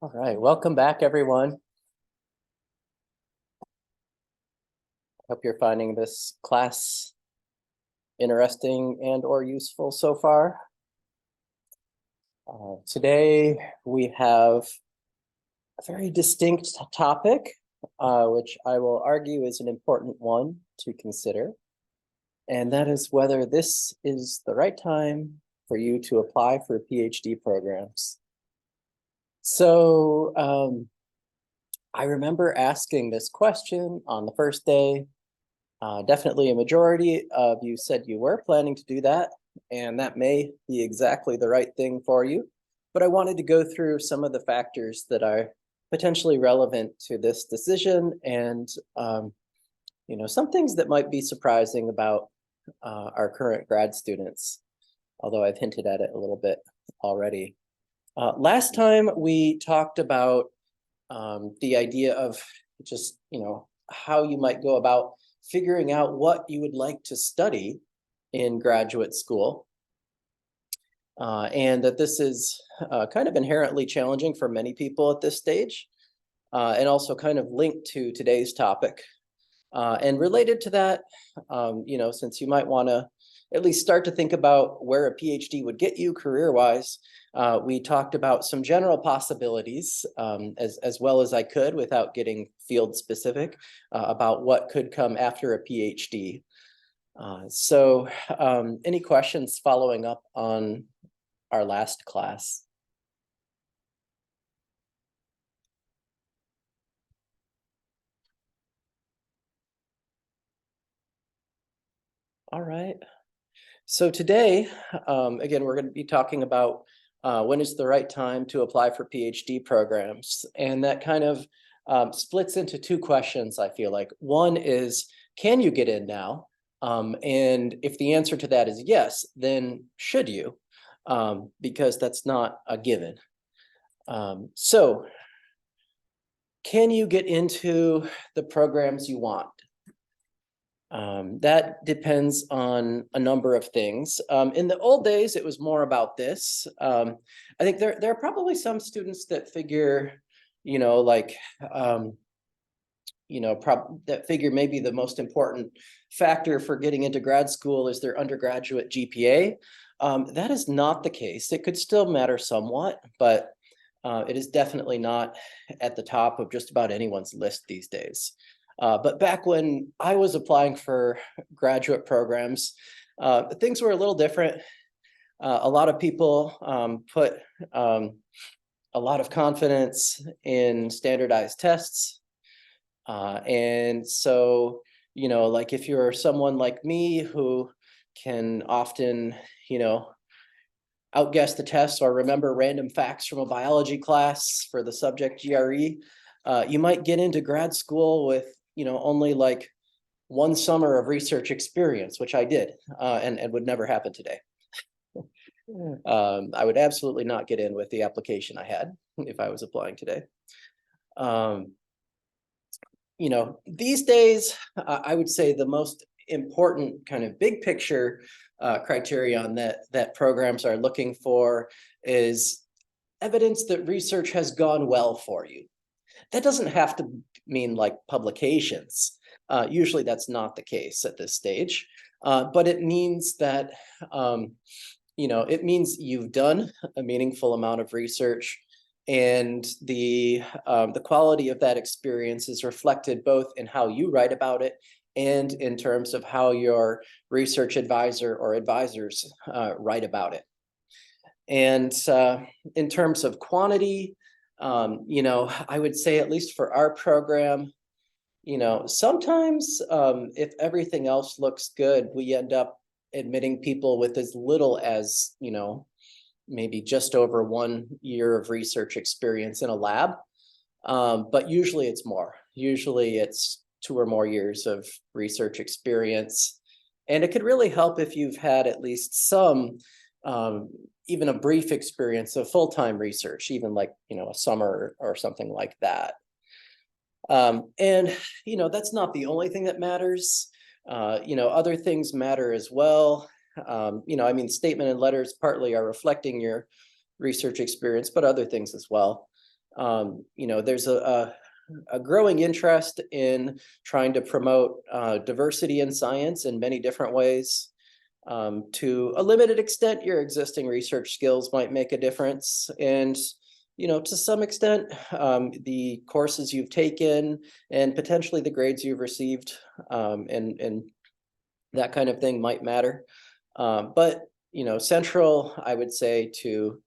All right, welcome back, everyone. Hope you're finding this class interesting and or useful so far. Today we have a very distinct topic, which I will argue is an important one to consider. And that is whether this is the right time for you to apply for PhD programs. So I remember asking this question on the first day. Definitely a majority of you said you were planning to do that, and that may be exactly the right thing for you. But I wanted to go through some of the factors that are potentially relevant to this decision and some things that might be surprising about our current grad students, although I've hinted at it a little bit already. Last time we talked about the idea of just, how you might go about figuring out what you would like to study in graduate school. And that this is kind of inherently challenging for many people at this stage, and also kind of linked to today's topic. And related to that, since you might want to at least start to think about where a PhD would get you career-wise, we talked about some general possibilities as well as I could without getting field specific about what could come after a PhD. So any questions following up on our last class? All right. So today, again, we're going to be talking about when is the right time to apply for PhD programs. And that kind of splits into two questions, I feel like. One is, can you get in now? And if the answer to that is yes, then should you? Because that's not a given. So can you get into the programs you want? That depends on a number of things. In the old days, it was more about this. I think there are probably some students that figure, that figure maybe the most important factor for getting into grad school is their undergraduate GPA. That is not the case. It could still matter somewhat, but it is definitely not at the top of just about anyone's list these days. But back when I was applying for graduate programs, things were a little different. A lot of people put a lot of confidence in standardized tests. And so, like if you're someone like me who can often, outguess the tests or remember random facts from a biology class for the subject GRE, you might get into grad school with only like one summer of research experience, which I did, and would never happen today. I would absolutely not get in with the application I had if I was applying today. These days, I would say the most important kind of big picture criterion that programs are looking for is evidence that research has gone well for you. That doesn't have to mean like publications. Usually that's not the case at this stage, but it means that, it means you've done a meaningful amount of research, and the quality of that experience is reflected both in how you write about it and in terms of how your research advisor or advisors write about it. And in terms of quantity, I would say, at least for our program, sometimes if everything else looks good, we end up admitting people with as little as, maybe just over 1 year of research experience in a lab. But usually it's more. Usually it's 2 or more years of research experience. And it could really help if you've had at least some, even a brief experience of full-time research, even like, a summer or something like that. And, that's not the only thing that matters. Other things matter as well. Statement and letters partly are reflecting your research experience, but other things as well. There's a growing interest in trying to promote diversity in science in many different ways. To a limited extent, your existing research skills might make a difference. And, to some extent, the courses you've taken and potentially the grades you've received and that kind of thing might matter. But, central, I would say, to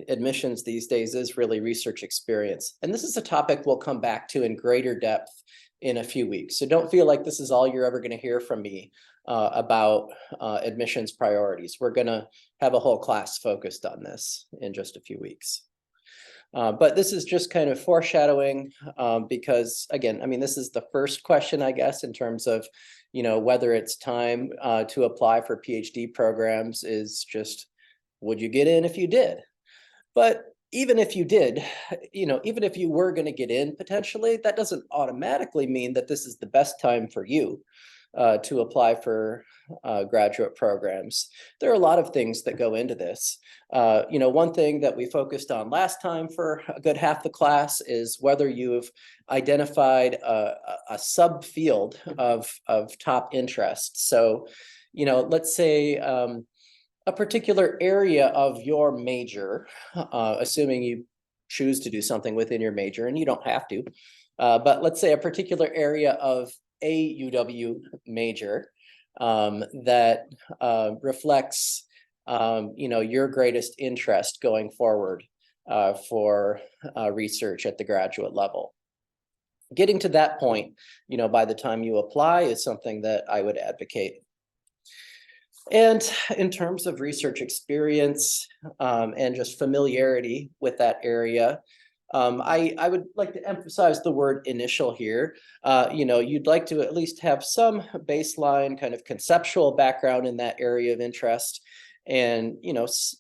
admissions these days is really research experience. And this is a topic we'll come back to in greater depth in a few weeks. So don't feel like this is all you're ever going to hear from me about admissions priorities. We're going to have a whole class focused on this in just a few weeks. But this is just kind of foreshadowing because, again, I mean, this is the first question, I guess, in terms of, whether it's time to apply for PhD programs is just, would you get in if you did? But even if you did, even if you were going to get in potentially, that doesn't automatically mean that this is the best time for you to apply for graduate programs. There are a lot of things that go into this. One thing that we focused on last time for a good half the class is whether you've identified a subfield of top interest. So, let's say a particular area of your major, assuming you choose to do something within your major, and you don't have to, but let's say a particular area of a UW major that reflects, your greatest interest going forward for research at the graduate level. Getting to that point, by the time you apply is something that I would advocate. And in terms of research experience and just familiarity with that area, I would like to emphasize the word initial here. You'd like to at least have some baseline kind of conceptual background in that area of interest and,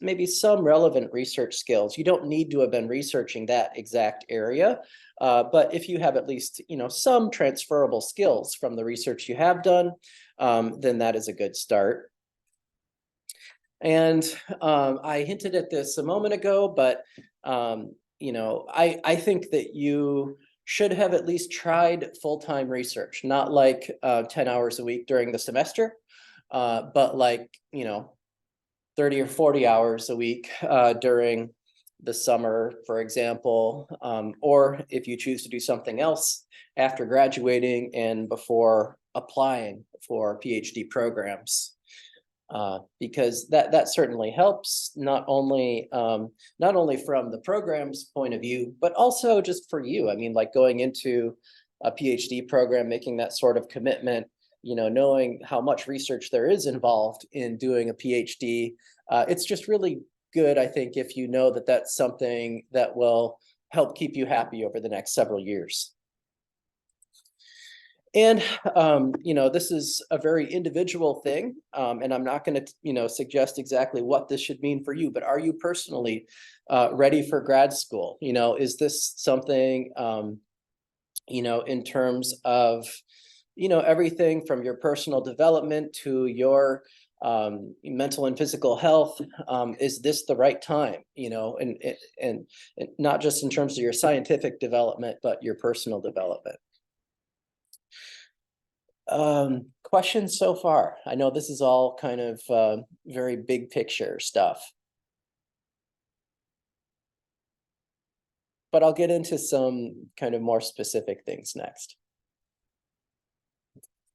maybe some relevant research skills. You don't need to have been researching that exact area, but if you have at least, some transferable skills from the research you have done, then that is a good start. And I hinted at this a moment ago, but I think that you should have at least tried full-time research, not like 10 hours a week during the semester, but like, 30 or 40 hours a week during the summer, for example, or if you choose to do something else after graduating and before applying for PhD programs. Because that certainly helps, not only from the program's point of view, but also just for you. I mean, like going into a PhD program, making that sort of commitment, knowing how much research there is involved in doing a PhD, it's just really good, I think, if you know that that's something that will help keep you happy over the next several years. And, this is a very individual thing, and I'm not going to, suggest exactly what this should mean for you, but are you personally ready for grad school? Is this something, in terms of, everything from your personal development to your mental and physical health? Is this the right time? And not just in terms of your scientific development, but your personal development. Questions so far? I know this is all kind of very big picture stuff, but I'll get into some kind of more specific things next.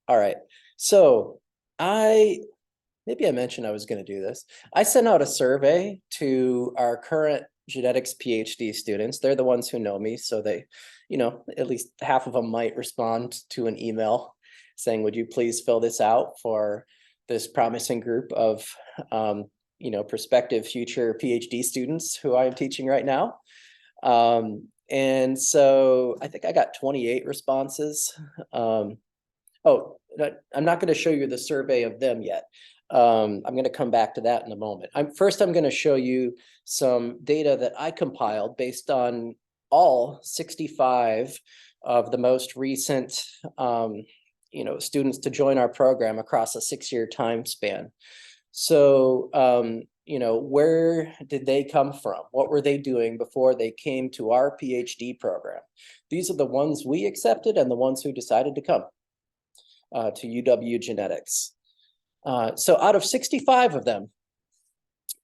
All right, so maybe I mentioned I was going to do this. I sent out a survey to our current genetics PhD students. They're the ones who know me, so they, at least half of them might respond to an email saying, would you please fill this out for this promising group of, prospective future PhD students who I am teaching right now. And so I think I got 28 responses. I'm not going to show you the survey of them yet. I'm going to come back to that in a moment. I'm going to show you some data that I compiled based on all 65 of the most recent students to join our program across a 6-year time span. So, where did they come from? What were they doing before they came to our PhD program? These are the ones we accepted and the ones who decided to come to UW Genetics. So out of 65 of them,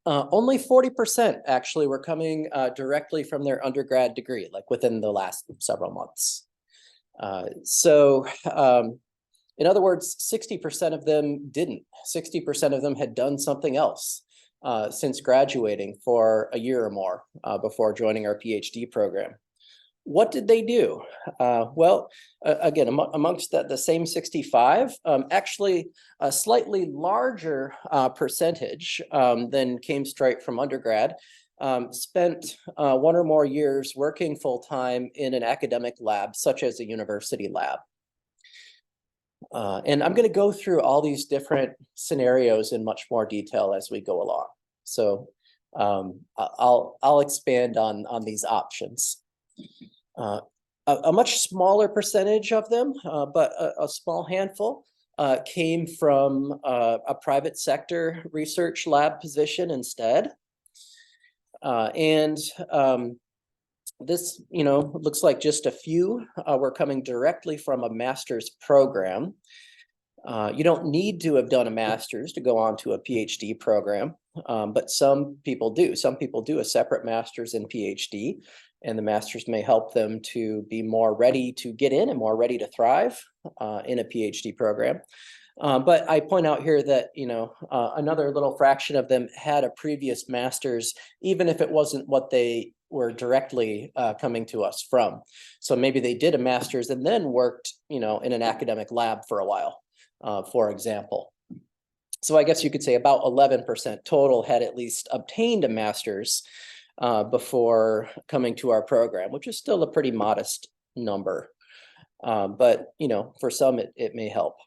only 40% actually were coming directly from their undergrad degree, like within the last several months. In other words, 60% of them didn't. 60% of them had done something else since graduating for a year or more before joining our PhD program. What did they do? Again, amongst the same 65, actually a slightly larger percentage than came straight from undergrad spent 1 or more years working full-time in an academic lab, such as a university lab. And I'm going to go through all these different scenarios in much more detail as we go along. So I'll expand on these options. A much smaller percentage of them, but a small handful, came from a private sector research lab position instead. This, looks like just a few were coming directly from a master's program. You don't need to have done a master's to go on to a PhD program, but some people do. Some people do a separate master's and PhD, and the master's may help them to be more ready to get in and more ready to thrive in a PhD program. But I point out here that, another little fraction of them had a previous master's, even if it wasn't what they were directly coming to us from. So maybe they did a master's and then worked, in an academic lab for a while, for example. So I guess you could say about 11% total had at least obtained a master's before coming to our program, which is still a pretty modest number. But, for some, it may help.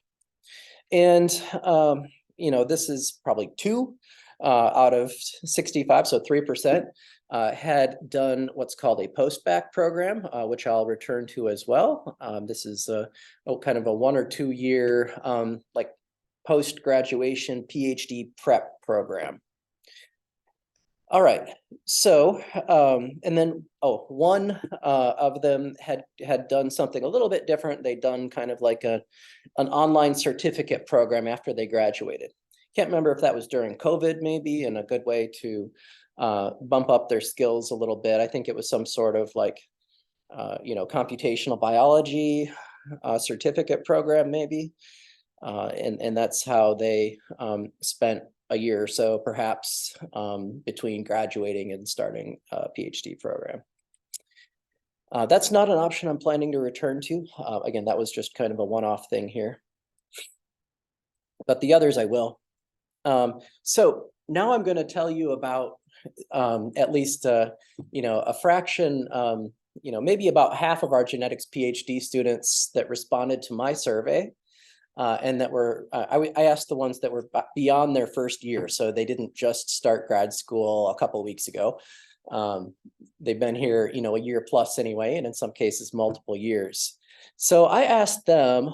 And, this is probably 2 out of 65, so 3%. Had done what's called a post-bac program, which I'll return to as well. This is kind of a 1 or 2 year like post-graduation PhD prep program. All right, so and then one of them had done something a little bit different. They'd done kind of like an online certificate program after they graduated. Can't remember if that was during COVID, maybe, and a good way to bump up their skills a little bit. I think it was some sort of like, computational biology certificate program, maybe. And that's how they spent a year or so, perhaps, between graduating and starting a PhD program. That's not an option I'm planning to return to. Again, that was just kind of a one-off thing here. But the others I will. So now I'm going to tell you about at least, a fraction, maybe about half of our genetics PhD students that responded to my survey. And that were, I asked the ones that were beyond their first year. So they didn't just start grad school a couple of weeks ago. They've been here, a year plus anyway, and in some cases, multiple years. So I asked them,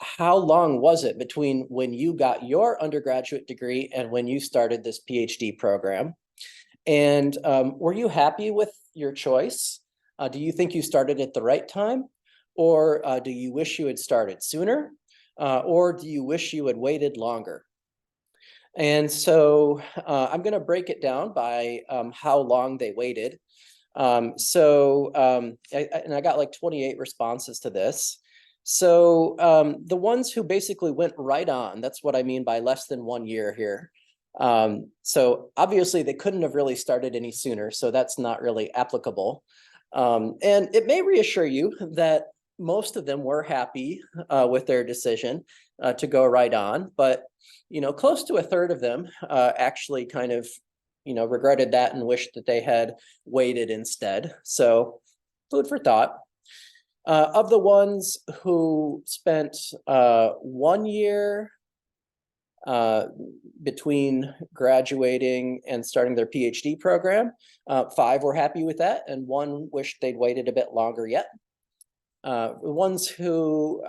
how long was it between when you got your undergraduate degree and when you started this PhD program? And were you happy with your choice? Do you think you started at the right time? Or do you wish you had started sooner? Or do you wish you had waited longer? And so I'm going to break it down by how long they waited. And I got like 28 responses to this. So the ones who basically went right on, that's what I mean by less than 1 year here. So obviously they couldn't have really started any sooner, so that's not really applicable. And it may reassure you that most of them were happy with their decision to go right on, but close to a third of them actually kind of regretted that and wished that they had waited instead. So food for thought. Of the ones who spent 1 year between graduating and starting their PhD program, 5 were happy with that, and 1 wished they'd waited a bit longer yet. The ones who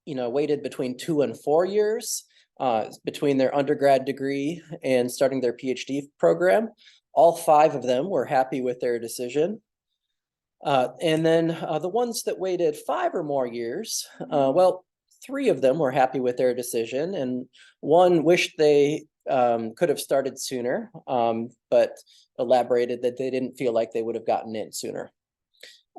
waited between 2 and 4 years, between their undergrad degree and starting their PhD program. All 5 of them were happy with their decision. And then the ones that waited 5 or more years, well, 3 of them were happy with their decision, and one wished they could have started sooner, but elaborated that they didn't feel like they would have gotten in sooner.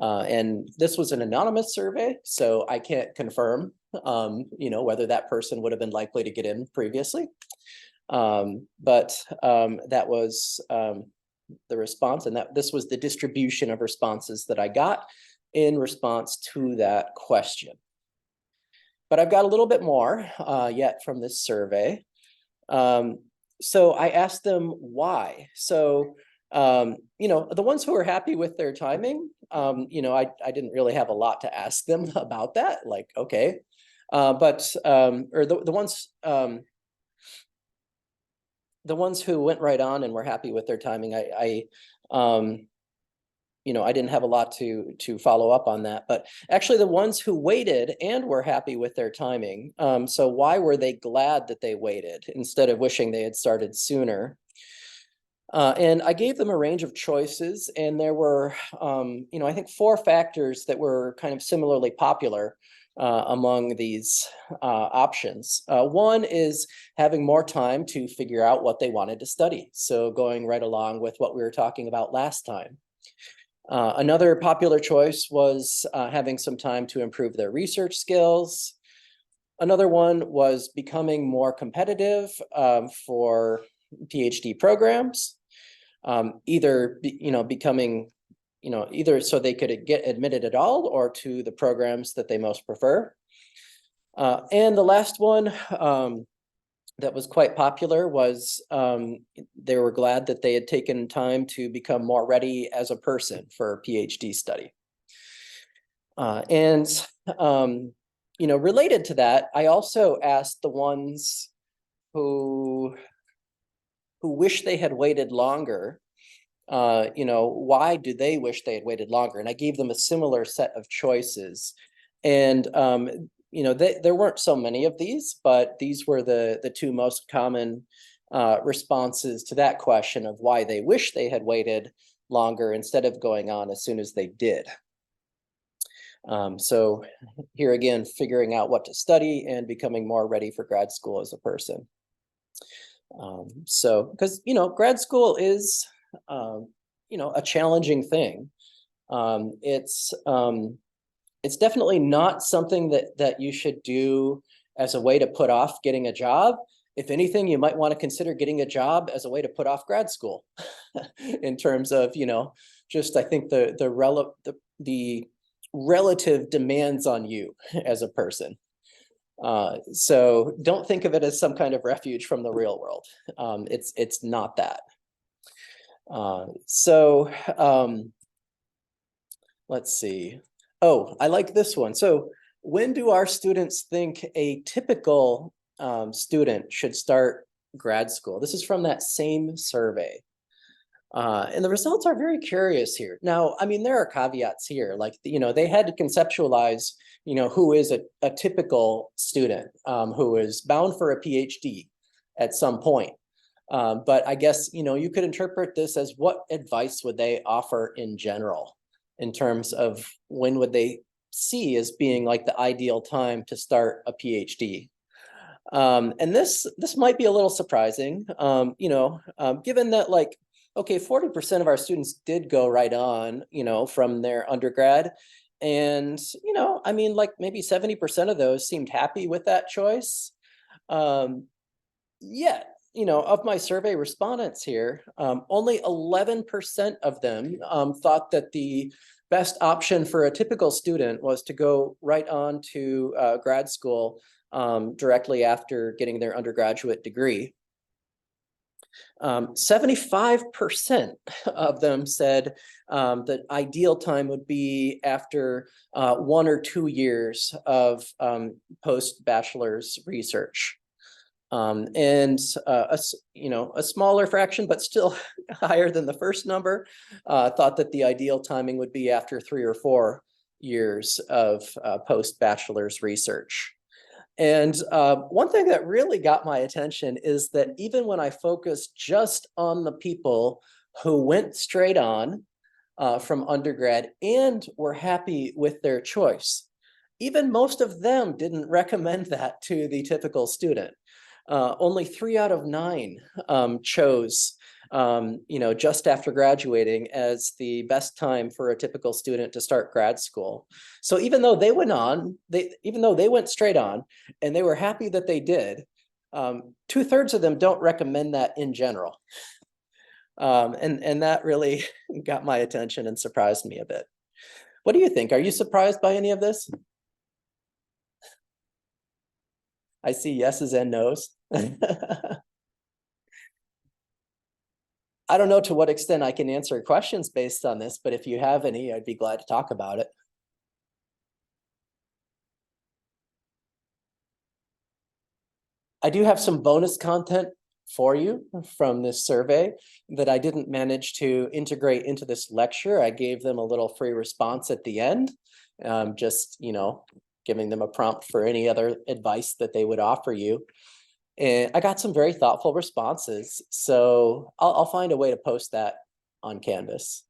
And this was an anonymous survey, so I can't confirm, whether that person would have been likely to get in previously. But that was the response, and that this was the distribution of responses that I got in response to that question. But I've got a little bit more yet from this survey. So I asked them why. So, the ones who were happy with their timing, I didn't really have a lot to ask them about that. Like, okay, but or the ones who went right on and were happy with their timing, I didn't have a lot to follow up on that. But actually, the ones who waited and were happy with their timing. So why were they glad that they waited instead of wishing they had started sooner? And I gave them a range of choices, and there were, I think 4 factors that were kind of similarly popular among these options. One is having more time to figure out what they wanted to study. So going right along with what we were talking about last time. Another popular choice was having some time to improve their research skills. Another one was becoming more competitive for PhD programs, either so they could get admitted at all or to the programs that they most prefer. And the last one that was quite popular was they were glad that they had taken time to become more ready as a person for a PhD study. Related to that, I also asked the ones who wish they had waited longer, why do they wish they had waited longer? And I gave them a similar set of choices. And there weren't so many of these, but these were the 2 most common responses to that question of why they wish they had waited longer instead of going on as soon as they did. So here again, figuring out what to study and becoming more ready for grad school as a person. Because grad school is a challenging thing. It's definitely not something that you should do as a way to put off getting a job. If anything, you might want to consider getting a job as a way to put off grad school in terms of, just I think the relative demands on you as a person. So don't think of it as some kind of refuge from the real world. It's not that. Let's see. Oh, I like this one. So when do our students think a typical student should start grad school? This is from that same survey. And the results are very curious here. Now, I mean, there are caveats here, like, they had to conceptualize, who is a typical student who is bound for a PhD at some point. But I guess, you could interpret this as what advice would they offer in general in terms of when would they see as being like the ideal time to start a PhD. And this might be a little surprising, given that, like, okay, 40% of our students did go right on, from their undergrad. And, I mean, like maybe 70% of those seemed happy with that choice. Yet, of my survey respondents here, only 11% of them thought that the best option for a typical student was to go right on to grad school directly after getting their undergraduate degree. 75% of them said the ideal time would be after 1 or 2 years of post-bachelor's research. And a smaller fraction, but still higher than the first number, thought that the ideal timing would be after 3 or 4 years of post-bachelor's research. And one thing that really got my attention is that even when I focused just on the people who went straight on from undergrad and were happy with their choice, even most of them didn't recommend that to the typical student. Only 3 out of 9 chose just after graduating as the best time for a typical student to start grad school. So even though they went straight on and they were happy that they did, 2/3 of them don't recommend that in general. And that really got my attention and surprised me a bit. What do you think? Are you surprised by any of this? I see yeses and nos. I don't know to what extent I can answer questions based on this, but if you have any, I'd be glad to talk about it. I do have some bonus content for you from this survey that I didn't manage to integrate into this lecture. I gave them a little free response at the end, just, giving them a prompt for any other advice that they would offer you. And I got some very thoughtful responses. So I'll find a way to post that on Canvas.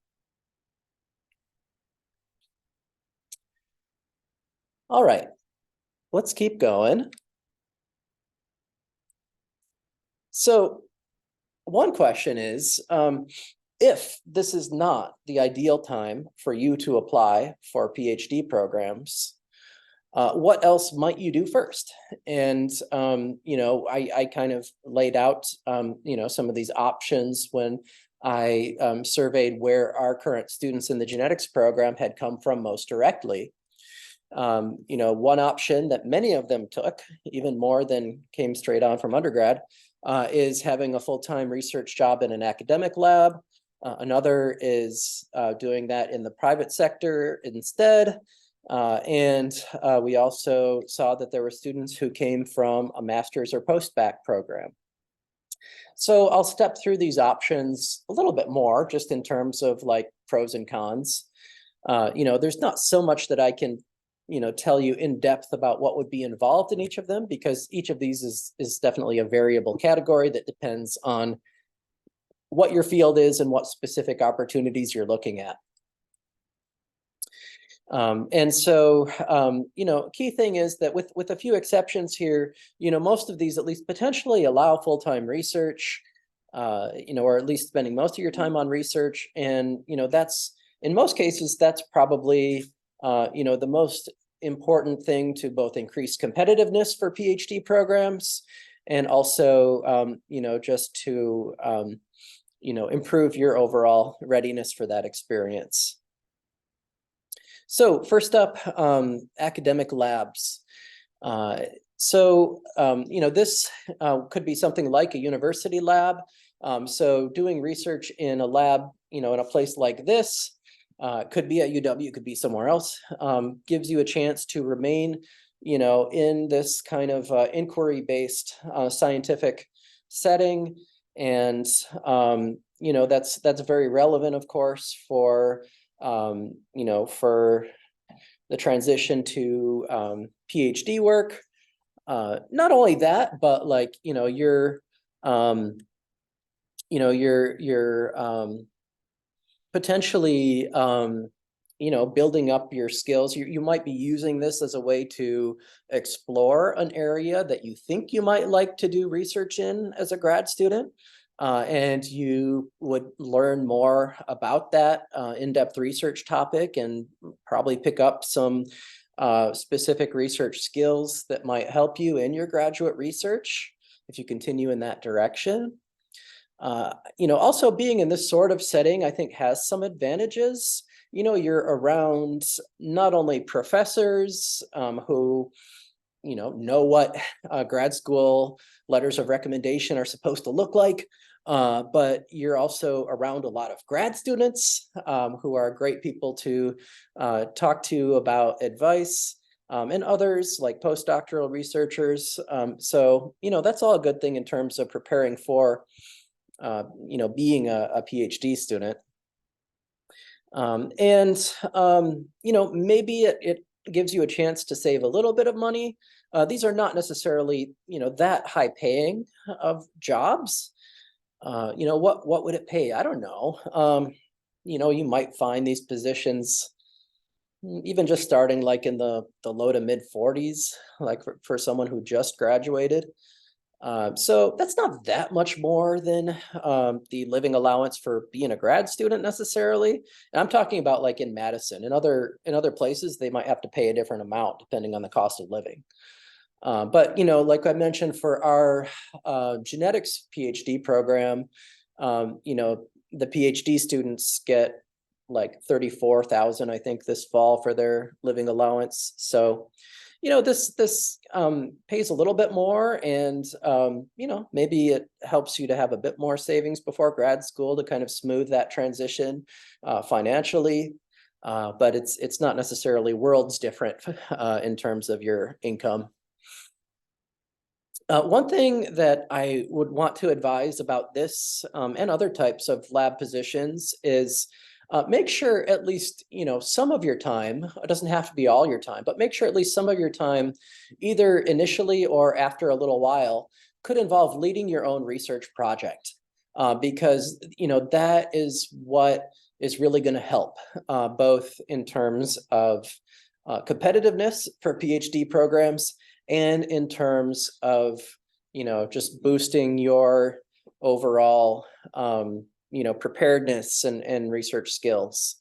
All right, let's keep going. So one question is, if this is not the ideal time for you to apply for PhD programs, what else might you do first? And, I kind of laid out, some of these options when I surveyed where our current students in the genetics program had come from most directly. One option that many of them took, even more than came straight on from undergrad, is having a full-time research job in an academic lab. Another is doing that in the private sector instead. And we also saw that there were students who came from a master's or post-bac program. So I'll step through these options a little bit more, just in terms of like pros and cons. There's not so much that I can tell you in depth about what would be involved in each of them, because each of these is definitely a variable category that depends on what your field is and what specific opportunities you're looking at. And so, key thing is that with a few exceptions here, most of these at least potentially allow full-time research, or at least spending most of your time on research. And, that's in most cases, that's probably, the most important thing to both increase competitiveness for PhD programs and also, just to, improve your overall readiness for that experience. So first up, academic labs. This could be something like a university lab. So doing research in a lab, in a place like this, could be at UW, could be somewhere else, gives you a chance to remain, in this kind of inquiry-based scientific setting. And, that's very relevant, of course, for the transition to PhD work. Not only that, but like, you're potentially, building up your skills. You might be using this as a way to explore an area that you think you might like to do research in as a grad student. And you would learn more about that in-depth research topic and probably pick up some specific research skills that might help you in your graduate research if you continue in that direction. Also being in this sort of setting, I think, has some advantages. You're around not only professors who know what grad school letters of recommendation are supposed to look like, but you're also around a lot of grad students who are great people to talk to about advice, and others like postdoctoral researchers. So that's all a good thing in terms of preparing for being a PhD student. Maybe it gives you a chance to save a little bit of money. these are not necessarily, that high paying of jobs. What would it pay? I don't know. You might find these positions even just starting like in the low to mid 40s, like for someone who just graduated. So that's not that much more than the living allowance for being a grad student necessarily. And I'm talking about like in Madison. In other places, they might have to pay a different amount depending on the cost of living. But like I mentioned, for our genetics PhD program, the PhD students get like 34,000, I think, this fall for their living allowance. So this pays a little bit more, and maybe it helps you to have a bit more savings before grad school to kind of smooth that transition financially. But it's not necessarily worlds different in terms of your income. One thing that I would want to advise about this and other types of lab positions is make sure at least, some of your time, it doesn't have to be all your time, but make sure at least some of your time, either initially or after a little while, could involve leading your own research project. Because, that is what is really going to help, both in terms of competitiveness for PhD programs and in terms of, just boosting your overall, preparedness and research skills.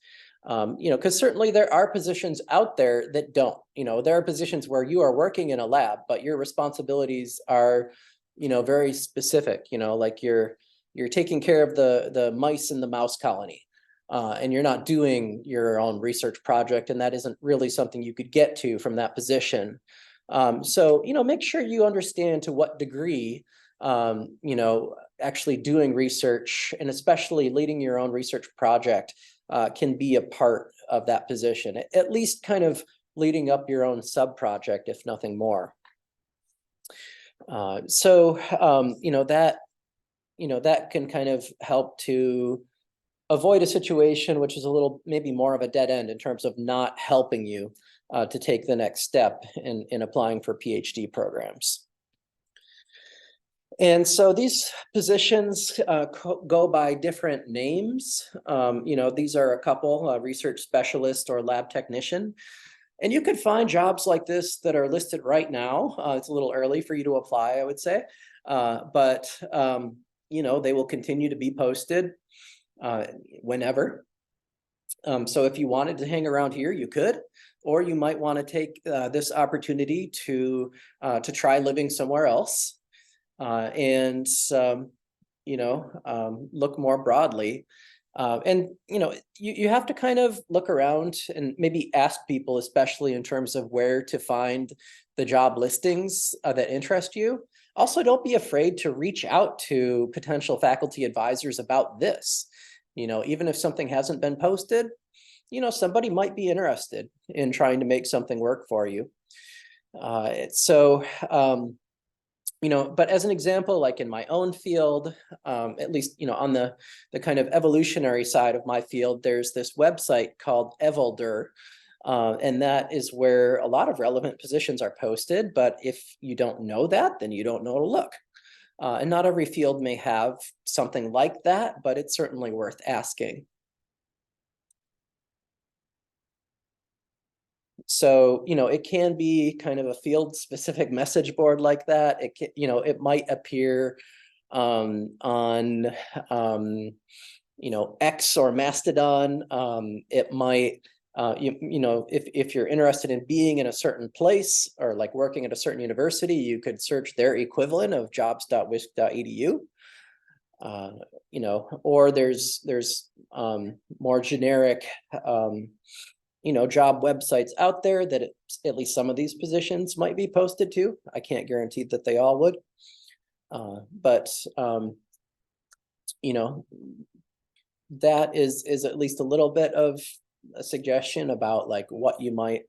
Because certainly there are positions out there that don't. There are positions where you are working in a lab, but your responsibilities are, very specific. Like you're taking care of the mice in the mouse colony. And you're not doing your own research project, and that isn't really something you could get to from that position. So, make sure you understand to what degree, actually doing research and especially leading your own research project can be a part of that position, at least kind of leading up your own sub-project, if nothing more. That can kind of help to avoid a situation which is a little, maybe more of a dead end in terms of not helping you to take the next step in applying for PhD programs. And so these positions go by different names. These are a couple, research specialist or lab technician. And you could find jobs like this that are listed right now. It's a little early for you to apply, I would say. But they will continue to be posted whenever. So if you wanted to hang around here, you could, or you might want to take this opportunity to try living somewhere else and look more broadly. And you have to kind of look around and maybe ask people, especially in terms of where to find the job listings that interest you. Also, don't be afraid to reach out to potential faculty advisors about this. Even if something hasn't been posted, somebody might be interested in trying to make something work for you. But as an example, like in my own field, at least, on the kind of evolutionary side of my field, there's this website called Evolder. And that is where a lot of relevant positions are posted. But if you don't know that, then you don't know to look. And not every field may have something like that, but it's certainly worth asking. So, it can be kind of a field specific message board like that. It might appear on X or Mastodon. It might, if you're interested in being in a certain place or like working at a certain university, you could search their equivalent of jobs.wisc.edu. Or there's more generic job websites out there that at least some of these positions might be posted to. I can't guarantee that they all would, but that is at least a little bit of a suggestion about like what you might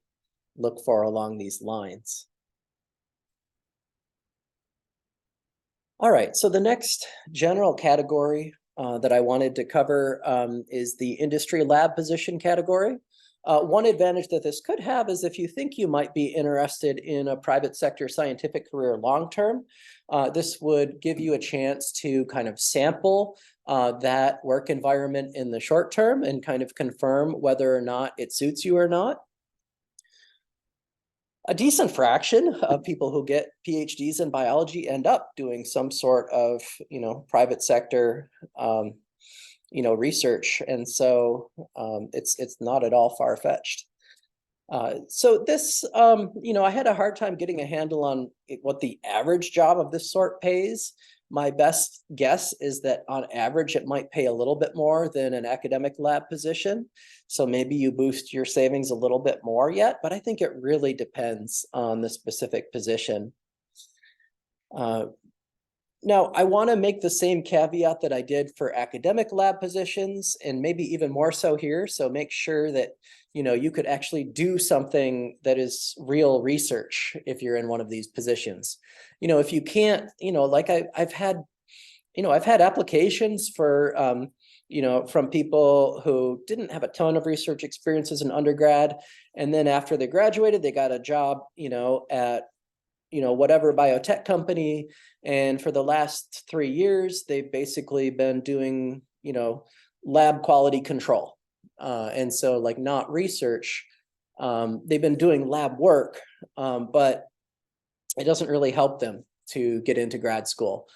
look for along these lines. All right, so the next general category that I wanted to cover is the industry lab position category. One advantage that this could have is if you think you might be interested in a private sector scientific career long-term, this would give you a chance to kind of sample that work environment in the short term and kind of confirm whether or not it suits you or not. A decent fraction of people who get PhDs in biology end up doing some sort of, private sector, research. And so it's not at all far-fetched. So this, I had a hard time getting a handle on what the average job of this sort pays. My best guess is that on average, it might pay a little bit more than an academic lab position. So maybe you boost your savings a little bit more yet, but I think it really depends on the specific position. Now, I want to make the same caveat that I did for academic lab positions, and maybe even more so here. So make sure that you could actually do something that is real research if you're in one of these positions. If you can't, like I've had applications for from people who didn't have a ton of research experience as an undergrad, and then after they graduated, they got a job, at whatever biotech company. And for the last 3 years, they've basically been doing, lab quality control. And so like not research, they've been doing lab work, but it doesn't really help them to get into grad school.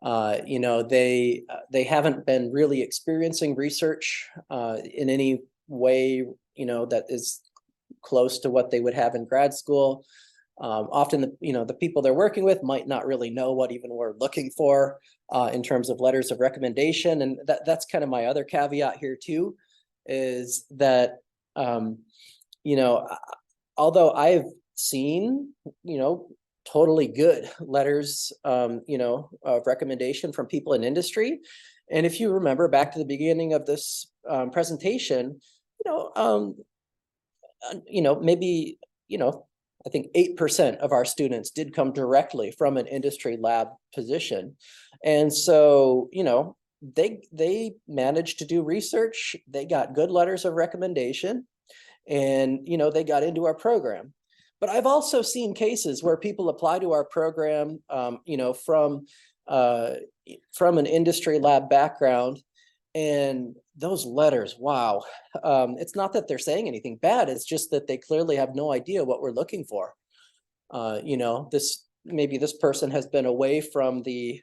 They haven't been really experiencing research in any way, that is close to what they would have in grad school. Often the people they're working with might not really know what even we're looking for in terms of letters of recommendation. And that's kind of my other caveat here too, is that, although I've seen, totally good letters, of recommendation from people in industry. And if you remember back to the beginning of this presentation, maybe, I think 8% of our students did come directly from an industry lab position. And so, they managed to do research, they got good letters of recommendation, and, they got into our program. But I've also seen cases where people apply to our program, from an industry lab background, and those letters, wow. It's not that they're saying anything bad, it's just that they clearly have no idea what we're looking for. Maybe this person has been away from the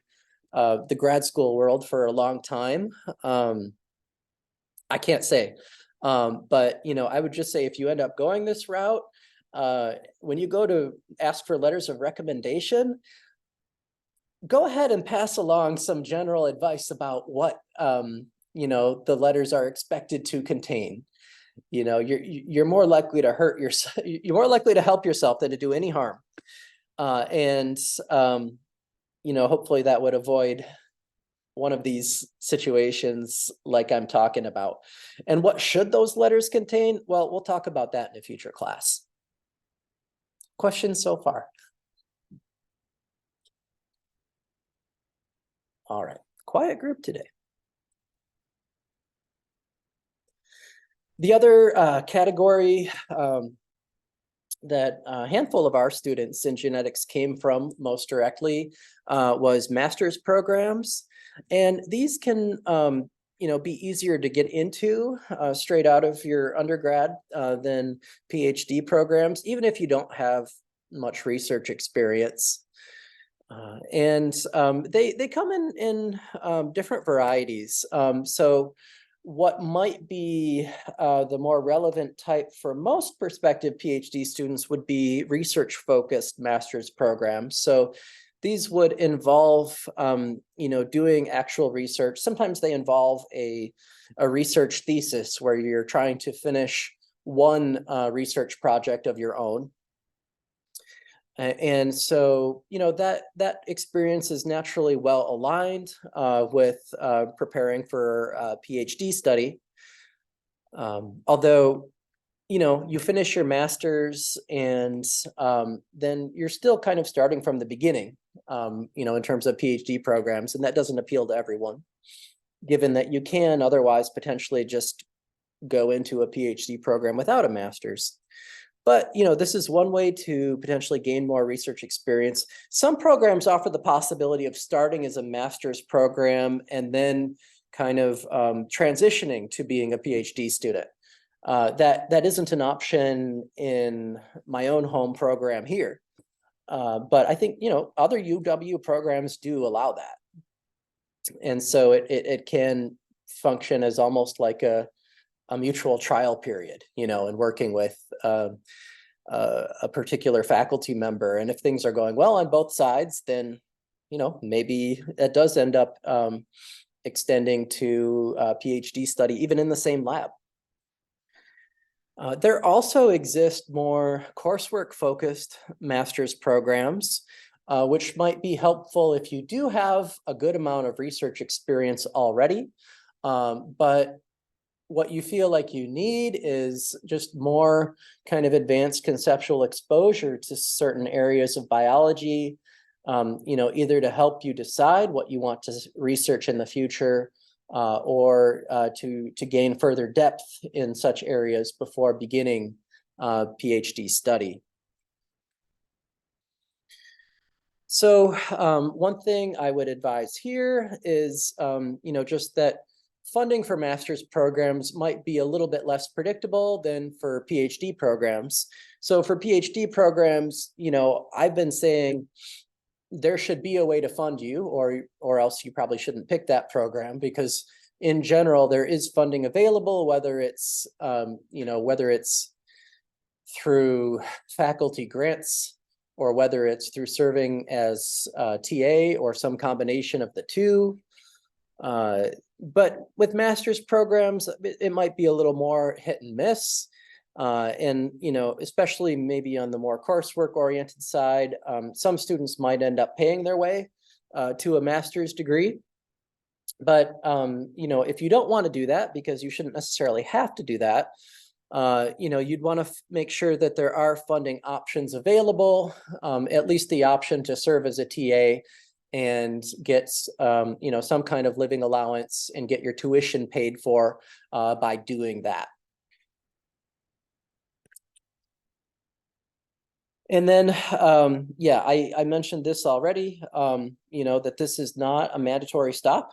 grad school world for a long time. I can't say, but I would just say if you end up going this route, when you go to ask for letters of recommendation, go ahead and pass along some general advice about what the letters are expected to contain. You're more likely to hurt yourself. You're more likely to help yourself than to do any harm. Hopefully that would avoid one of these situations like I'm talking about. And what should those letters contain? Well, we'll talk about that in a future class. Questions so far? All right, quiet group today. The other category that a handful of our students in genetics came from most directly was master's programs. And these can be easier to get into straight out of your undergrad than PhD programs, even if you don't have much research experience. They come in different varieties. So what might be the more relevant type for most prospective PhD students would be research-focused master's programs. So these would involve, doing actual research. Sometimes they involve a research thesis where you're trying to finish one research project of your own. And so, that experience is naturally well aligned with preparing for a PhD study. Although, you finish your master's and then you're still kind of starting from the beginning, in terms of PhD programs, and that doesn't appeal to everyone, given that you can otherwise potentially just go into a PhD program without a master's. But, this is one way to potentially gain more research experience. Some programs offer the possibility of starting as a master's program and then kind of transitioning to being a PhD student. That isn't an option in my own home program here. But I think, other UW programs do allow that. And so it can function as almost like a mutual trial period, and working with a particular faculty member. And if things are going well on both sides, then, maybe it does end up extending to PhD study, even in the same lab. There also exist more coursework focused master's programs, which might be helpful if you do have a good amount of research experience already. But what you feel like you need is just more kind of advanced conceptual exposure to certain areas of biology, either to help you decide what you want to research in the future, or to gain further depth in such areas before beginning PhD study. So one thing I would advise here is, just that funding for master's programs might be a little bit less predictable than for PhD programs. So for PhD programs, I've been saying there should be a way to fund you, or else you probably shouldn't pick that program, because in general there is funding available, whether it's through faculty grants or whether it's through serving as TA or some combination of the two. But with master's programs, it might be a little more hit and miss. And, especially maybe on the more coursework oriented side, some students might end up paying their way to a master's degree. But, if you don't want to do that, because you shouldn't necessarily have to do that, you'd want to make sure that there are funding options available, at least the option to serve as a TA and get some kind of living allowance and get your tuition paid for by doing that. And then, I mentioned this already, that this is not a mandatory stop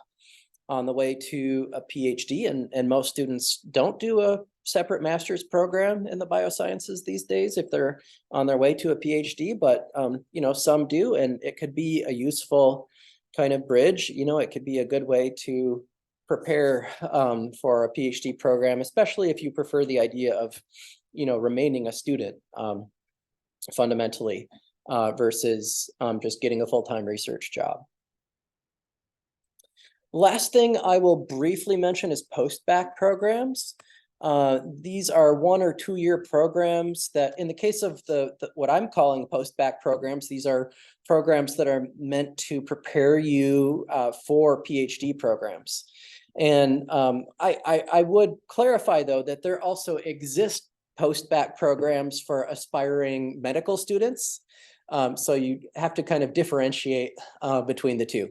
on the way to a PhD, and most students don't do a separate master's program in the biosciences these days if they're on their way to a PhD, but some do, and it could be a useful kind of bridge. It could be a good way to prepare for a PhD program, especially if you prefer the idea of remaining a student fundamentally versus just getting a full-time research job. Last thing I will briefly mention is post-bac programs. These are 1 or 2 year programs that, in the case of what I'm calling post-bac programs, these are programs that are meant to prepare you for PhD programs. And I would clarify, though, that there also exist post-bac programs for aspiring medical students. So you have to kind of differentiate between the two.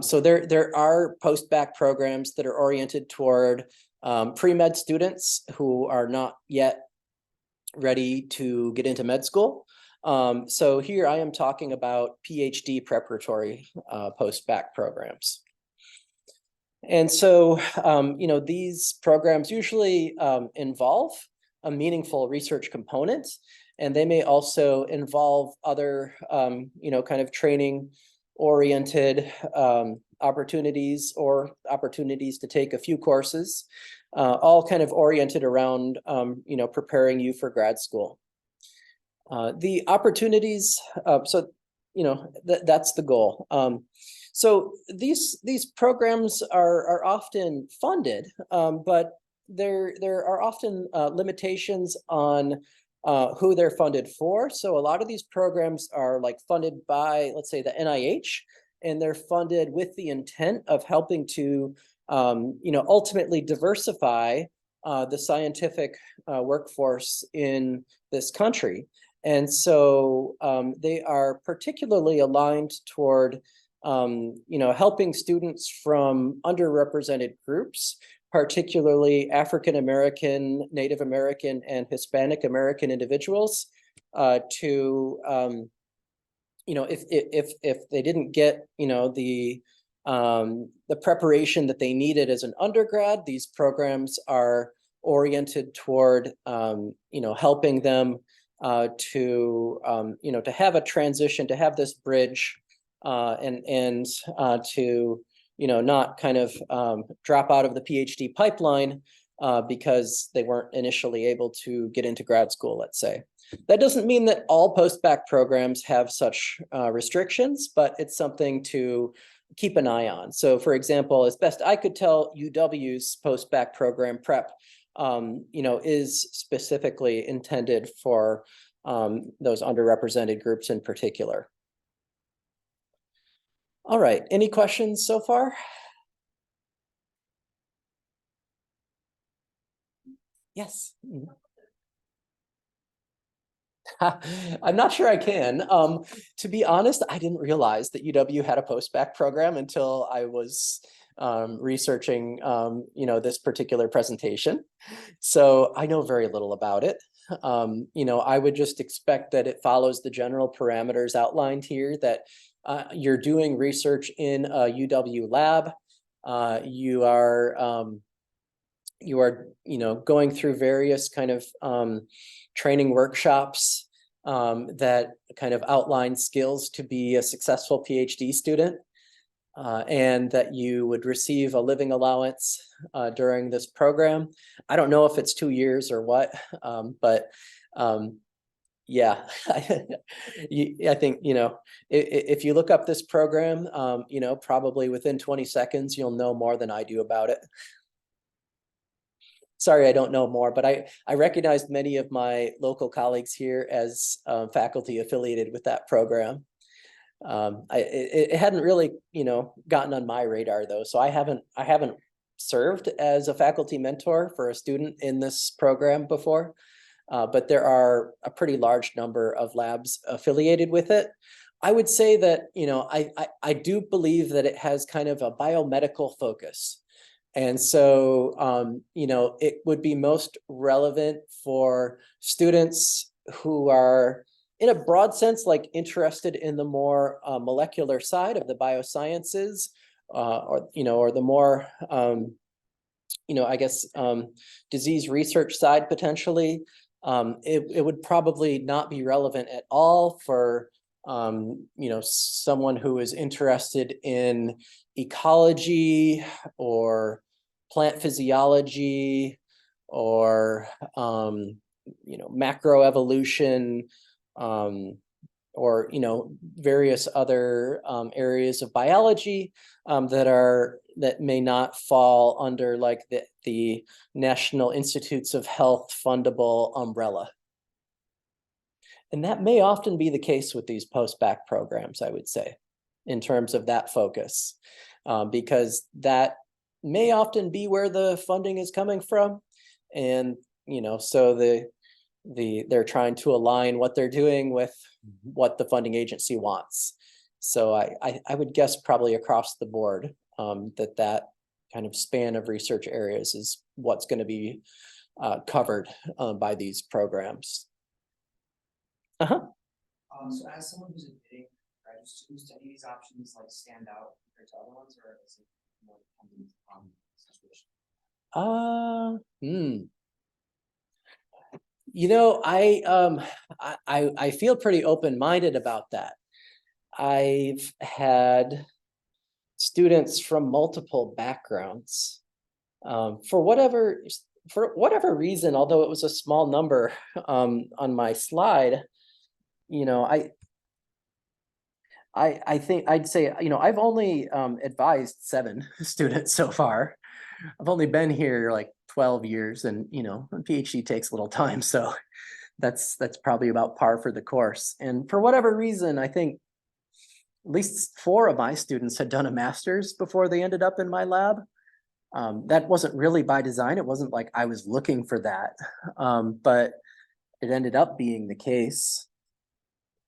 So there are post-bac programs that are oriented toward pre-med students who are not yet ready to get into med school. So here I am talking about PhD preparatory post-bac programs. And so, these programs usually involve a meaningful research component, and they may also involve other, kind of training oriented opportunities or opportunities to take a few courses, all kind of oriented around, preparing you for grad school. The opportunities, that's the goal. So these programs are often funded, but there are often limitations on who they're funded for. So a lot of these programs are funded by, let's say, the NIH, and they're funded with the intent of helping to, ultimately diversify the scientific workforce in this country. And so they are particularly aligned toward, helping students from underrepresented groups particularly African American, Native American, and Hispanic American individuals to if they didn't get the preparation that they needed as an undergrad, these programs are oriented toward helping them to have a transition, to have this bridge, and to not kind of drop out of the PhD pipeline because they weren't initially able to get into grad school, let's say. That doesn't mean that all post-bac programs have such restrictions, but it's something to keep an eye on. So for example, as best I could tell, UW's post-bac program prep is specifically intended for those underrepresented groups in particular. All right, any questions so far? Yes. I'm not sure I can. To be honest, I didn't realize that UW had a post-bac program until I was researching this particular presentation. So I know very little about it. I would just expect that it follows the general parameters outlined here, that you're doing research in a UW lab. You are going through various kind of training workshops that kind of outline skills to be a successful PhD student, and that you would receive a living allowance during this program. I don't know if it's 2 years or what, but yeah, I think, if you look up this program, probably within 20 seconds, you'll know more than I do about it. Sorry, I don't know more, but I recognized many of my local colleagues here as faculty affiliated with that program. It hadn't really, gotten on my radar though, so I haven't served as a faculty mentor for a student in this program before, but there are a pretty large number of labs affiliated with it. I would say that, I do believe that it has kind of a biomedical focus. And so, it would be most relevant for students who are, in a broad sense, like interested in the more molecular side of the biosciences, or the more, I guess, disease research side potentially. It would probably not be relevant at all for, someone who is interested in ecology or plant physiology or macroevolution, or various other areas of biology that may not fall under like the National Institutes of Health fundable umbrella. And that may often be the case with these post-bac programs, I would say, in terms of that focus, because that may often be where the funding is coming from. And, so they're trying to align what they're doing with what the funding agency wants. So I would guess probably across the board that kind of span of research areas is what's going to be covered by these programs. So as someone who's admitting graduate students, do any of these options like stand out compared to other ones, or is it more dependent on the situation? I feel pretty open-minded about that. I've had students from multiple backgrounds. For whatever reason, although it was a small number on my slide, I think I'd say, I've only advised 7 students so far. I've only been here like 12 years, and a PhD takes a little time, so that's probably about par for the course. And for whatever reason, I think at least 4 of my students had done a master's before they ended up in my lab. That wasn't really by design. It wasn't like I was looking for that, but it ended up being the case.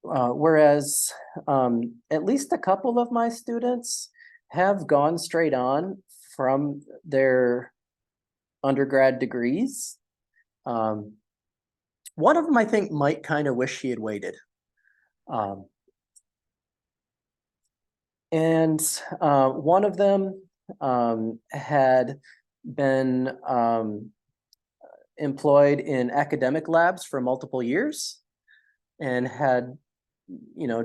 Whereas at least a couple of my students have gone straight on from their undergrad degrees. One of them I think might kind of wish he had waited. And one of them had been employed in academic labs for multiple years and had,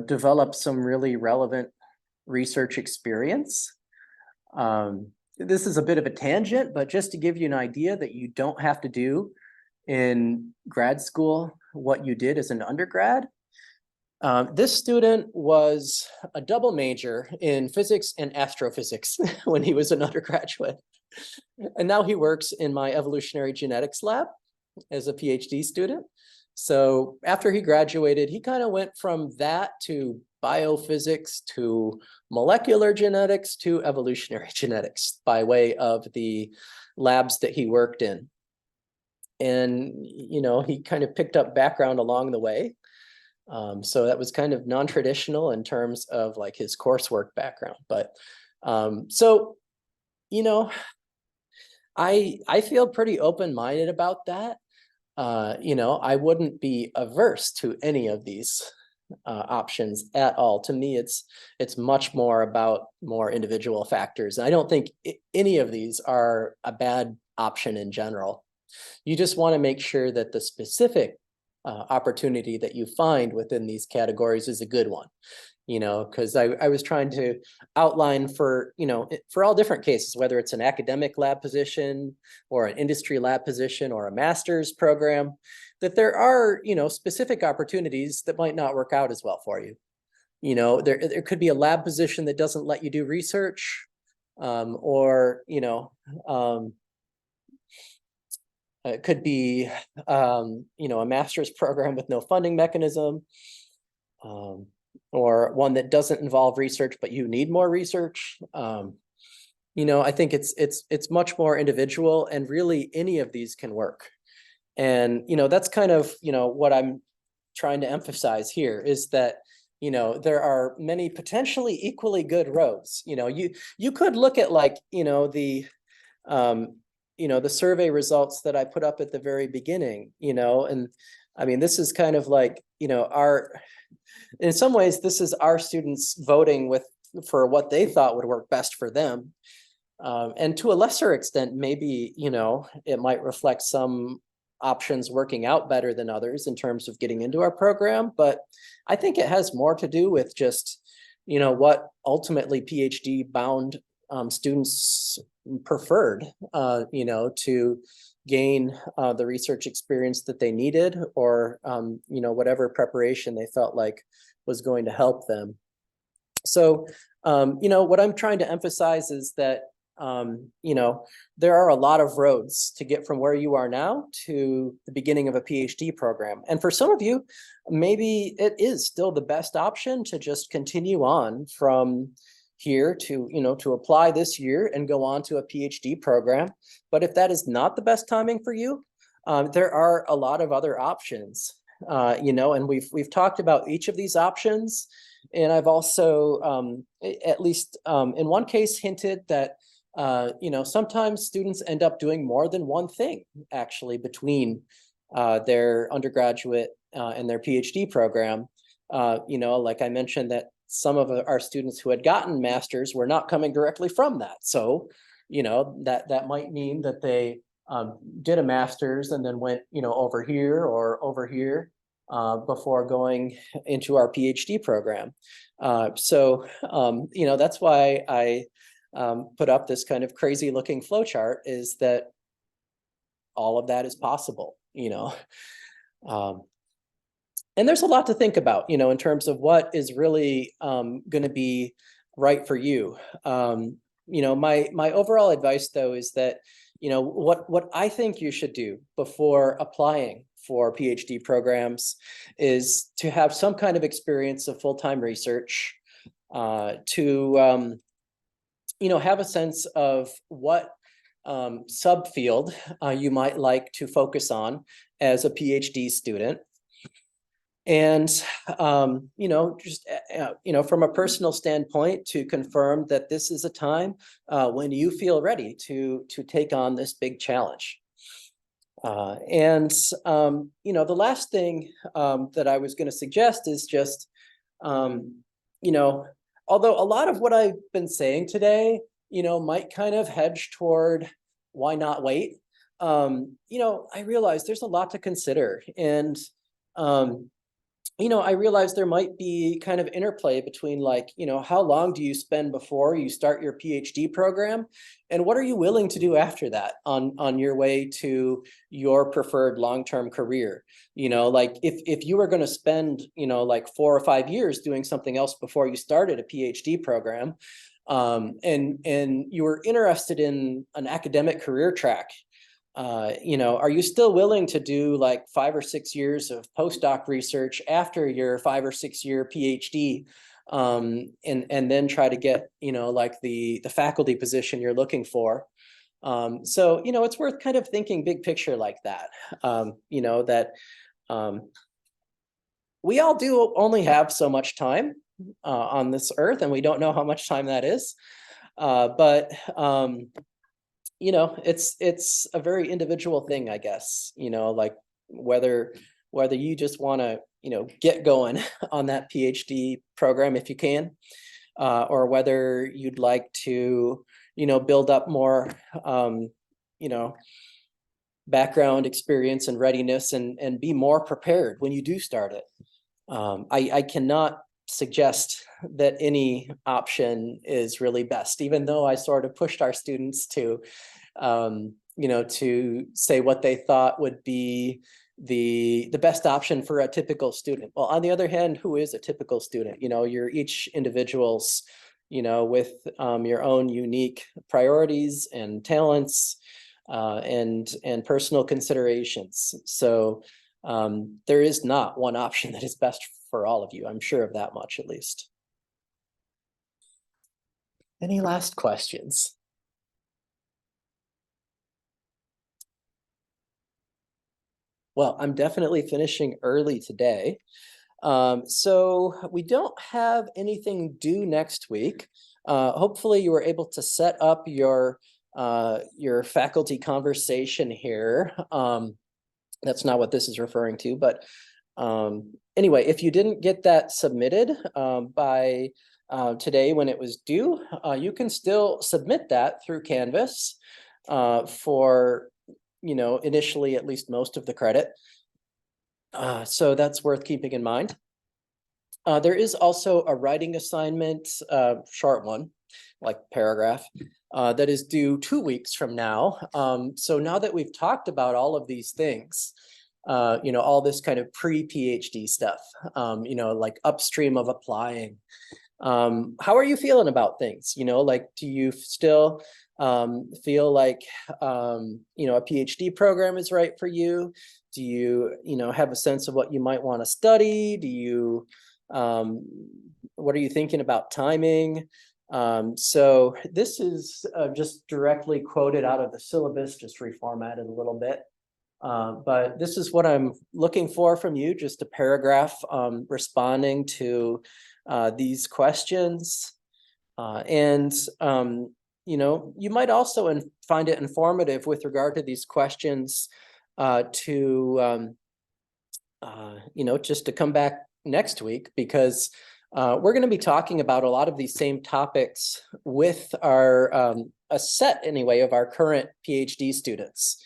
developed some really relevant research experience. This is a bit of a tangent, but just to give you an idea that you don't have to do in grad school what you did as an undergrad. This student was a double major in physics and astrophysics when he was an undergraduate. And now he works in my evolutionary genetics lab as a PhD student. So after he graduated, he kind of went from that to biophysics to molecular genetics to evolutionary genetics by way of the labs that he worked in. And, he kind of picked up background along the way. So that was kind of non-traditional in terms of like his coursework background. But so, I feel pretty open-minded about that. I wouldn't be averse to any of these options at all. To me, it's much more about more individual factors. And I don't think any of these are a bad option in general. You just want to make sure that the specific opportunity that you find within these categories is a good one, because I was trying to outline for all different cases, whether it's an academic lab position or an industry lab position or a master's program, that there are, specific opportunities that might not work out as well for you. There could be a lab position that doesn't let you do research, or, it could be, a master's program with no funding mechanism, or one that doesn't involve research, but you need more research. I think it's much more individual, and really any of these can work. And, that's kind of, what I'm trying to emphasize here is that, there are many potentially equally good roads. You could look at like, the survey results that I put up at the very beginning, and I mean, this is kind of like, in some ways, this is our students voting for what they thought would work best for them. And to a lesser extent, maybe, it might reflect some options working out better than others in terms of getting into our program. But I think it has more to do with just, what ultimately PhD bound students preferred, to gain the research experience that they needed, or, whatever preparation they felt like was going to help them. So, what I'm trying to emphasize is that, there are a lot of roads to get from where you are now to the beginning of a PhD program. And for some of you, maybe it is still the best option to just continue on from here to, to apply this year and go on to a PhD program. But if that is not the best timing for you, there are a lot of other options, and we've talked about each of these options. And I've also, at least in one case, hinted that, sometimes students end up doing more than one thing actually between their undergraduate and their PhD program. Like I mentioned that some of our students who had gotten masters were not coming directly from that. So, that might mean that they did a master's and then went, over here or over here before going into our PhD program. So, that's why I put up this kind of crazy looking flow chart, is that all of that is possible, and there's a lot to think about, in terms of what is really going to be right for you. My overall advice, though, is that, what I think you should do before applying for PhD programs is to have some kind of experience of full-time research, to have a sense of what subfield you might like to focus on as a PhD student. And, just, from a personal standpoint, to confirm that this is a time when you feel ready to take on this big challenge. The last thing that I was going to suggest is just, um, you know, although a lot of what I've been saying today, might kind of hedge toward why not wait. I realize there's a lot to consider, and um, I realize there might be kind of interplay between, like, how long do you spend before you start your PhD program, and what are you willing to do after that on your way to your preferred long-term career? Like, if you were going to spend, like 4 or 5 years doing something else before you started a PhD program, and you were interested in an academic career track, are you still willing to do like 5 or 6 years of postdoc research after your 5 or 6 year PhD, and then try to get, like the faculty position you're looking for? So, it's worth kind of thinking big picture like that. That we all do only have so much time on this earth, and we don't know how much time that is. But it's a very individual thing, I guess, like whether you just want to, get going on that PhD program if you can, or whether you'd like to, build up more, you know, background experience and readiness, and be more prepared when you do start it. I cannot suggest that any option is really best, even though I sort of pushed our students to, to say what they thought would be the best option for a typical student. Well, on the other hand, who is a typical student? You're each individuals, with your own unique priorities and talents, and personal considerations. So there is not one option that is best for all of you. I'm sure of that much, at least. Any last questions? Well, I'm definitely finishing early today. So we don't have anything due next week. Hopefully you were able to set up your faculty conversation here. That's not what this is referring to, but anyway, if you didn't get that submitted by today when it was due, you can still submit that through Canvas for, initially at least most of the credit. So that's worth keeping in mind. There is also a writing assignment, short one, like paragraph, that is due 2 weeks from now. So now that we've talked about all of these things, all this kind of pre-PhD stuff, like upstream of applying, how are you feeling about things? Like, do you still feel like, a PhD program is right for you? Do you, have a sense of what you might want to study? Do you, what are you thinking about timing? So this is just directly quoted out of the syllabus, just reformatted a little bit. But this is what I'm looking for from you, just a paragraph responding to these questions. You might also find it informative with regard to these questions just to come back next week, because we're going to be talking about a lot of these same topics with our a set anyway of our current PhD students.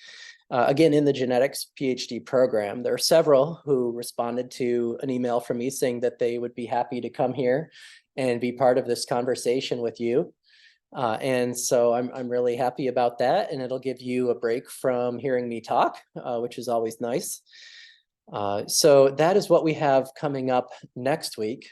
Again, in the genetics PhD program, there are several who responded to an email from me saying that they would be happy to come here and be part of this conversation with you. And so I'm really happy about that, and it'll give you a break from hearing me talk, which is always nice. So that is what we have coming up next week.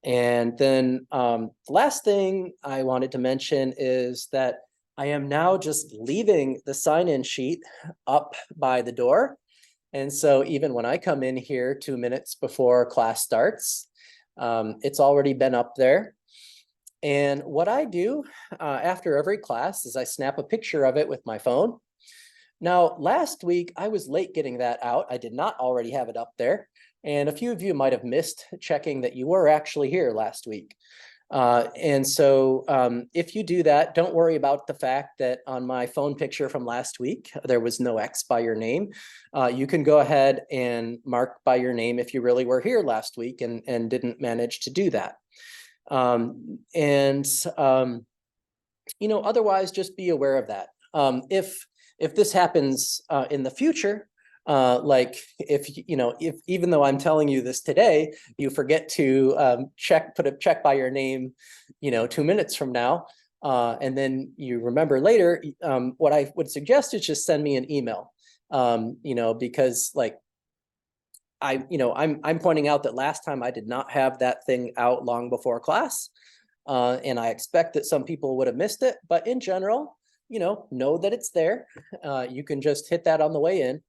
And then the last thing I wanted to mention is that I am now just leaving the sign-in sheet up by the door. And so even when I come in here 2 minutes before class starts, it's already been up there. And what I do after every class is I snap a picture of it with my phone. Now, last week, I was late getting that out. I did not already have it up there. And a few of you might have missed checking that you were actually here last week. And so if you do that, don't worry about the fact that on my phone picture from last week, there was no X by your name. You can go ahead and mark by your name if you really were here last week and didn't manage to do that. Otherwise, just be aware of that. If this happens in the future, like if even though I'm telling you this today, you forget to put a check by your name, 2 minutes from now, and then you remember later, what I would suggest is just send me an email, because like I'm pointing out that last time I did not have that thing out long before class, and I expect that some people would have missed it, but in general, know that it's there. You can just hit that on the way in.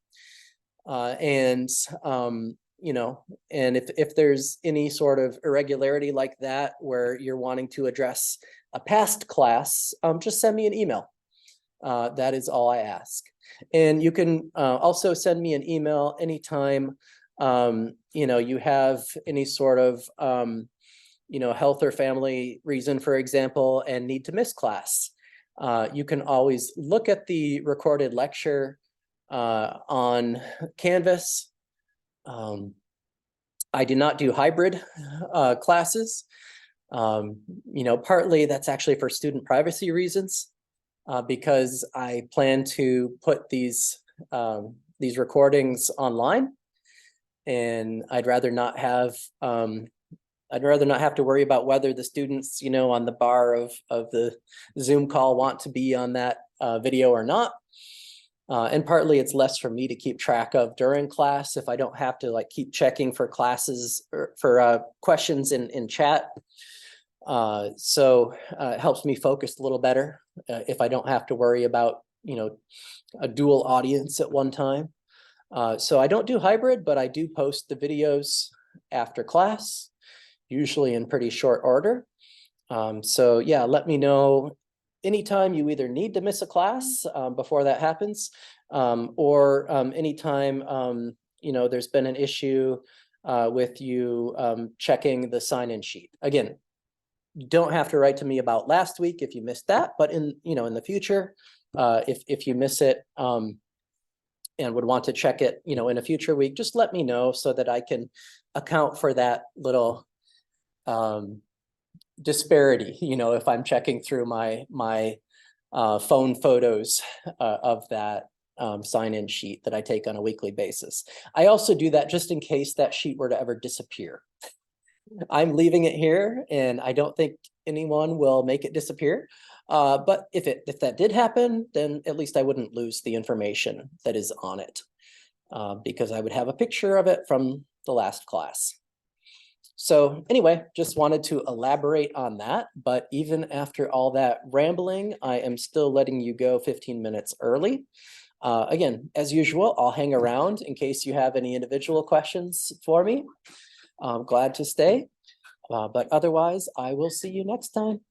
And if there's any sort of irregularity like that where you're wanting to address a past class, just send me an email. That is all I ask. And you can also send me an email anytime you have any sort of health or family reason, for example, and need to miss class. You can always look at the recorded lecture on Canvas. I do not do hybrid classes. Partly that's actually for student privacy reasons, because I plan to put these recordings online, and I'd rather not have to worry about whether the students, on the bar of the Zoom call want to be on that video or not. And partly it's less for me to keep track of during class if I don't have to keep checking for classes or for questions in chat. So it helps me focus a little better if I don't have to worry about, a dual audience at one time. So I don't do hybrid, but I do post the videos after class, usually in pretty short order. So yeah, let me know anytime you either need to miss a class before that happens, or anytime there's been an issue with you checking the sign-in sheet. Again, you don't have to write to me about last week if you missed that, but in the future, if you miss it and would want to check it in a future week, just let me know so that I can account for that little disparity, if I'm checking through my phone photos of that sign-in sheet that I take on a weekly basis. I also do that just in case that sheet were to ever disappear. I'm leaving it here, and I don't think anyone will make it disappear. But if that did happen, then at least I wouldn't lose the information that is on it, because I would have a picture of it from the last class. So anyway, just wanted to elaborate on that. But even after all that rambling, I am still letting you go 15 minutes early. Again, as usual, I'll hang around in case you have any individual questions for me. I'm glad to stay. But otherwise, I will see you next time.